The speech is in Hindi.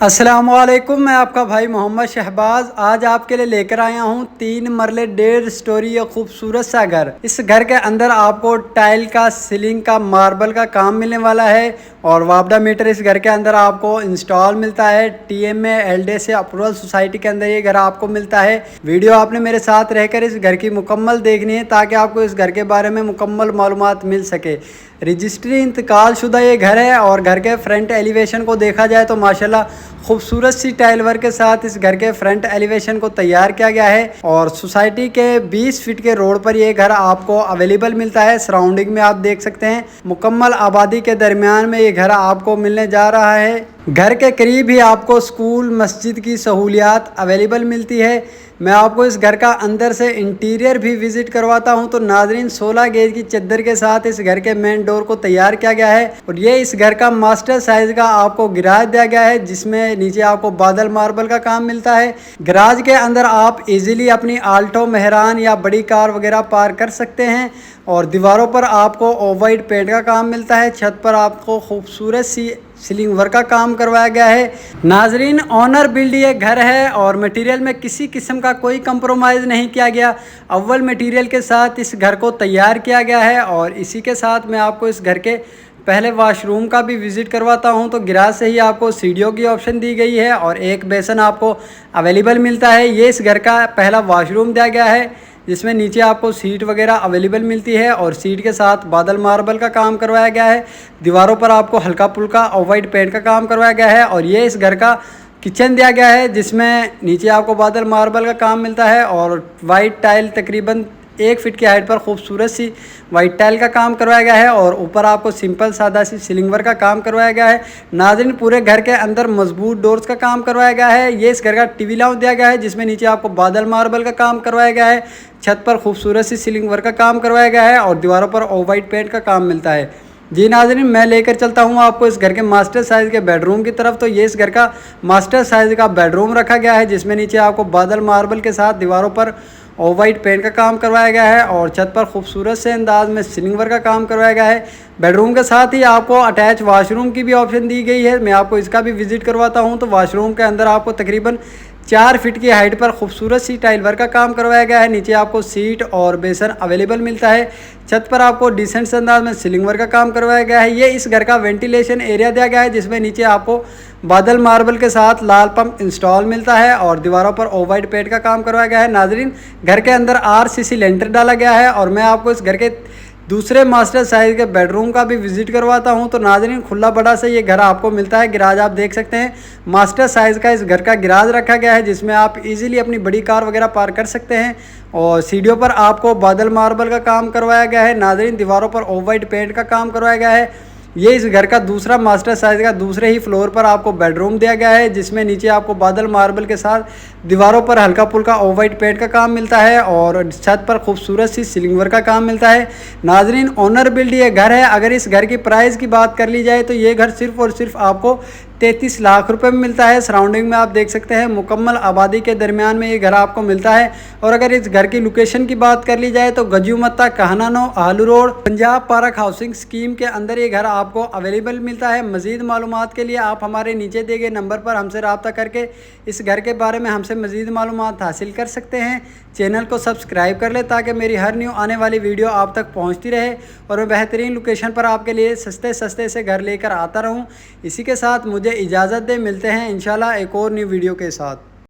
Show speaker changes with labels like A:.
A: अस्सलामुअलैकुम, मैं आपका भाई मोहम्मद शहबाज आज आपके लिए लेकर आया हूँ 3 मरले 1.5 स्टोरी या खूबसूरत सा घर। इस घर के अंदर आपको टाइल का, सीलिंग का, मार्बल का काम मिलने वाला है और वापडा मीटर इस घर के अंदर आपको इंस्टॉल मिलता है। TMA LD से अप्रूवल सोसाइटी के अंदर ये घर आपको मिलता है। वीडियो आपने मेरे साथ रहकर इस घर की मुकम्मल देखनी है ताकि आपको इस घर के बारे में मुकम्मल मालूमात मिल सके। रजिस्ट्री इंतकाल शुदा ये घर है और घर के फ्रंट एलिवेशन को देखा जाए तो माशाल्लाह खूबसूरत सी टाइल वर्क के साथ इस घर के फ्रंट एलिवेशन को तैयार किया गया है और सोसाइटी के 20 फीट के रोड पर ये घर आपको अवेलेबल मिलता है। सराउंडिंग में आप देख सकते हैं मुकम्मल आबादी के दरमियान में ये घर आपको मिलने जा रहा है। घर के करीब ही आपको स्कूल, मस्जिद की सहूलियात अवेलेबल मिलती है। मैं आपको इस घर का अंदर से इंटीरियर भी विजिट करवाता हूं। तो नाजरीन, 16 गेज की चद्दर के साथ इस घर के मेन डोर को तैयार किया गया है और ये इस घर का मास्टर साइज का आपको गिराज दिया गया है जिसमें नीचे आपको बादल मार्बल का काम मिलता है। गराज के अंदर आप इजीली अपनी आल्टो, मेहरान या बड़ी कार वगैरह पार्क कर सकते हैं और दीवारों पर आपको ऑफ वाइट पेंट का काम मिलता है। छत पर आपको खूबसूरत सी सीलिंग वर्क का काम करवाया गया है। नाजरीन, ऑनर बिल्ड ये घर है और मटेरियल में किसी किस्म का कोई कंप्रोमाइज़ नहीं किया गया। अव्वल मटेरियल के साथ इस घर को तैयार किया गया है और इसी के साथ मैं आपको इस घर के पहले वाशरूम का भी विज़िट करवाता हूं। तो गिराज से ही आपको सीढ़ियों की ऑप्शन दी गई है और एक बेसन आपको अवेलेबल मिलता है। ये इस घर का पहला वाशरूम दिया गया है जिसमें नीचे आपको सीट वगैरह अवेलेबल मिलती है और सीट के साथ बादल मार्बल का काम करवाया गया है। दीवारों पर आपको हल्का फुल्का ऑफ वाइट पेंट का काम करवाया गया है और ये इस घर का किचन दिया गया है जिसमें नीचे आपको बादल मार्बल का काम मिलता है और वाइट टाइल तकरीबन 1 फीट की हाइट पर खूबसूरत सी वाइट टाइल का काम करवाया गया है और ऊपर आपको सिंपल सादा सी सीलिंग वर्क का काम करवाया गया है। नाज़रीन, पूरे घर के अंदर मजबूत डोर्स का काम करवाया गया है। ये इस घर का टीवी लाउंज दिया गया है जिसमें नीचे आपको बादल मार्बल का काम करवाया गया है। छत पर खूबसूरत सी सीलिंग वर्क का काम करवाया गया है और दीवारों पर ऑफ वाइट पेंट का काम मिलता है। जी नाज़रीन, मैं लेकर चलता हूँ आपको इस घर के मास्टर साइज़ के बेडरूम की तरफ। तो ये इस घर का मास्टर साइज़ का बेडरूम रखा गया है जिसमें नीचे आपको बादल मार्बल के साथ दीवारों पर ऑफ वाइट पेंट का काम करवाया गया है और छत पर खूबसूरत से अंदाज में सीलिंग वर्क का काम करवाया गया है। बेडरूम के साथ ही आपको अटैच वाशरूम की भी ऑप्शन दी गई है। मैं आपको इसका भी विजिट करवाता हूं। तो वाशरूम के अंदर आपको तकरीबन 4 फीट की हाइट पर खूबसूरत सी टाइल वर्क का काम करवाया गया है। नीचे आपको सीट और बेसन अवेलेबल मिलता है। छत पर आपको डिसेंट से अंदाज में सीलिंग वर्क का काम करवाया गया है। ये इस घर का वेंटिलेशन एरिया दिया गया है जिसमें नीचे आपको बादल मार्बल के साथ लाल पंप इंस्टॉल मिलता है और दीवारों पर ऑफ वाइट पेंट का काम करवाया गया है। नाजरीन, घर के अंदर RCC लेंटर डाला गया है और मैं आपको इस घर के दूसरे मास्टर साइज के बेडरूम का भी विजिट करवाता हूं। तो नाजरीन, खुला बड़ा से ये घर आपको मिलता है। गिराज आप देख सकते हैं, मास्टर साइज का इस घर का गिराज रखा गया है जिसमें आप इजीली अपनी बड़ी कार वगैरह पार्क कर सकते हैं और सीढ़ियों पर आपको बादल मार्बल का काम करवाया गया है। नाजरीन, दीवारों पर ऑफ वाइट पेंट का काम करवाया गया है। ये इस घर का दूसरा मास्टर साइज का दूसरे ही फ्लोर पर आपको बेडरूम दिया गया है जिसमें नीचे आपको बादल मार्बल के साथ दीवारों पर हल्का फुल्का ऑफ वाइट पेंट का काम मिलता है और छत पर खूबसूरत सी सीलिंग वर्क का काम मिलता है। नाजरीन, ऑनर बिल्ड ये घर है। अगर इस घर की प्राइस की बात कर ली जाए तो ये घर सिर्फ और सिर्फ आपको 33 लाख रुपए में मिलता है। सराउंडिंग में आप देख सकते हैं मुकम्मल आबादी के दरमियान में ये घर आपको मिलता है। और अगर इस घर की लोकेशन की बात कर ली जाए तो गजूमत्ता, कहनानो, आलू road, Punjab park housing scheme के अंदर ये घर आपको अवेलेबल मिलता है। मज़ीद मालूमात के लिए आप हमारे नीचे दिए गए नंबर पर हमसे रब्ता करके इस घर के बारे में हमसे मज़ीद मालूमात हासिल कर सकते हैं। चैनल को सब्सक्राइब कर ले ताकि मेरी हर न्यू आने वाली वीडियो आप तक पहुंचती रहे और मैं बेहतरीन लोकेशन पर आपके लिए सस्ते सस्ते से घर लेकर आता रहूं। इसी के साथ मुझे इजाज़त दें, मिलते हैं इंशाल्लाह एक और न्यू वीडियो के साथ।